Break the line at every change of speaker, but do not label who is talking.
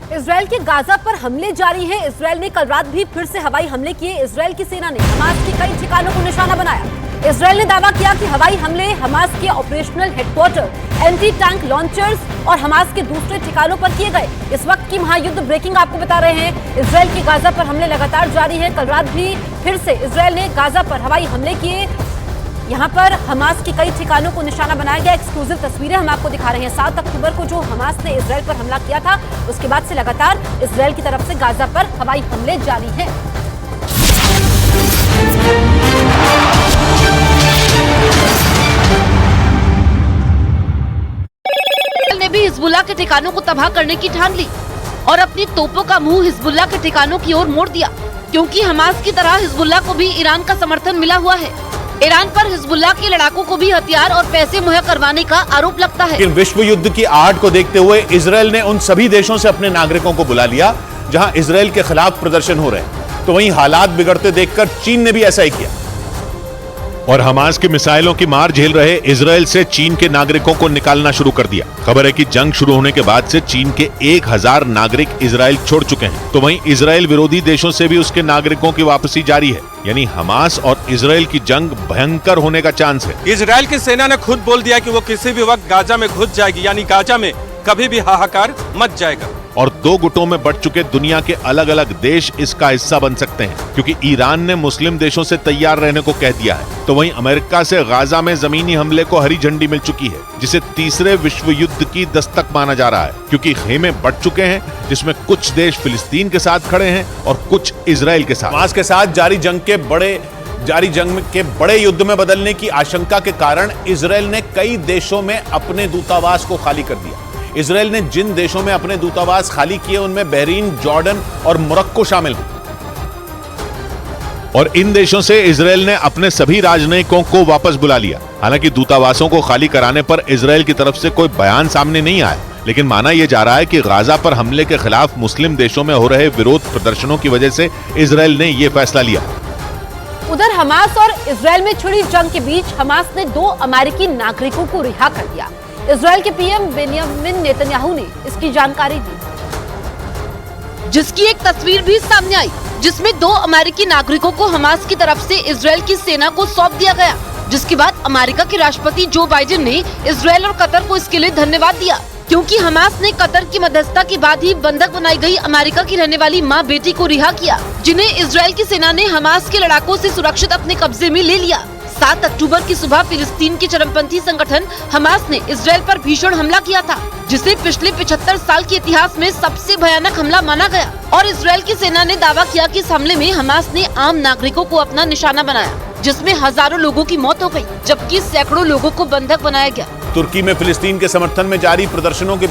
Israel के Gaza पर हमले जारी हैं। इजराइल ने कल रात भी फिर से हवाई हमले किए। इजराइल की सेना ने हमास के कई ठिकानों को निशाना बनाया। इजराइल ने दावा किया कि हवाई हमले हमास के operational headquarter, anti tank launchers और हमास के दूसरे ठिकानों पर किए गए। इस वक्त की महायुद्ध ब्रेकिंग आपको बता रहे हैं। इजराइल के गाजा पर हमले लगातार जारी है। कल रात भी फिर से इजराइल ने गाजा पर हवाई हमले किए। यहाँ पर हमास के कई ठिकानों को निशाना बनाया गया। एक्सक्लूसिव तस्वीरें हम आपको दिखा रहे हैं। 7 अक्टूबर को जो हमास ने इजराइल पर हमला किया था, उसके बाद से लगातार इजराइल की तरफ से गाजा पर हवाई हमले जारी हैं। इजराइल ने भी हिजबुल्लाह के ठिकानों को तबाह करने की ठान ली और अपनी तोपों का मुंह हिजबुल्लाह के ठिकानों की ओर मोड़ दिया, क्योंकि हमास की तरह हिजबुल्लाह को भी ईरान का समर्थन मिला हुआ है। ईरान पर हिजबुल्लाह के लड़ाकों को भी हथियार और पैसे मुहैया करवाने का आरोप लगता है।
लेकिन विश्व युद्ध की आहट को देखते हुए इजराइल ने उन सभी देशों से अपने नागरिकों को बुला लिया जहां इजराइल के खिलाफ प्रदर्शन हो रहे हैं। तो वहीं हालात बिगड़ते देखकर चीन ने भी ऐसा ही किया
और हमास की मिसाइलों की मार झेल रहे इजराइल से चीन के नागरिकों को निकालना शुरू कर दिया। खबर है कि जंग शुरू होने के बाद से चीन के 1000 नागरिक इजराइल छोड़ चुके हैं। तो वहीं इजराइल विरोधी देशों से भी उसके नागरिकों की वापसी जारी है। यानी हमास और इजराइल की जंग भयंकर होने का चांस है।
इजराइल की सेना ने खुद बोल दिया कि वो किसी भी वक्त गाजा में घुस जाएगी, यानी गाजा में कभी भी हाहाकार मच जाएगा।
और 2 गुटों में बट चुके दुनिया के अलग अलग देश इसका हिस्सा बन सकते हैं, क्योंकि ईरान ने मुस्लिम देशों से तैयार रहने को कह दिया है। तो वहीं अमेरिका से गाजा में जमीनी हमले को हरी झंडी मिल चुकी है, जिसे तीसरे विश्व युद्ध की दस्तक माना जा रहा है, क्योंकि खेमे बट चुके हैं, जिसमें कुछ देश फिलिस्तीन के साथ खड़े हैं और कुछ इजराइल के साथ।
हमास के साथ जारी जंग के बड़े युद्ध में बदलने की आशंका के कारण इजराइल ने कई देशों में अपने दूतावास को खाली कर दिया। इजराइल ने जिन देशों में अपने दूतावास खाली किए उनमें बहरीन, जॉर्डन और मोरक्को शामिल हैं।
और इन देशों से इजराइल ने अपने सभी राजनयिकों को वापस बुला लिया। हालांकि दूतावासों को खाली कराने पर इजराइल की तरफ से कोई बयान सामने नहीं आया, लेकिन माना यह जा रहा है कि गाजा पर हमले के खिलाफ मुस्लिम देशों में हो रहे विरोध प्रदर्शनों की वजह से इजराइल ने यह फैसला लिया।
उधर हमास और इजराइल में छिड़ी जंग के बीच हमास ने 2 अमेरिकी नागरिकों को रिहा कर दिया। इजराइल के पीएम बेंयामिन नेतन्याहू ने इसकी जानकारी दी, जिसकी एक तस्वीर भी सामने आई, जिसमें 2 अमेरिकी नागरिकों को हमास की तरफ से इजराइल की सेना को सौंप दिया गया। जिसके बाद अमेरिका के राष्ट्रपति जो बाइडेन ने इजराइल और कतर को इसके लिए धन्यवाद दिया, क्योंकि हमास ने कतर की मध्यस्थता के बाद ही बंधक बनाई गई अमेरिका की रहने वाली मां बेटी को रिहा किया, जिन्हें इजराइल की सेना ने हमास के लड़ाकों से सुरक्षित अपने कब्जे में ले लिया। 7 अक्टूबर की सुबह फिलिस्तीन के चरमपंथी संगठन हमास ने इजराइल पर भीषण हमला किया था, जिसे पिछले 75 साल के इतिहास में सबसे भयानक हमला माना गया। और इजराइल की सेना ने दावा किया कि इस हमले में हमास ने आम नागरिकों को अपना निशाना बनाया, जिसमें हजारों लोगों की मौत हो गई, जबकि सैकड़ों लोगों को बंधक बनाया गया।
तुर्की में फिलिस्तीन के समर्थन में जारी प्रदर्शनों के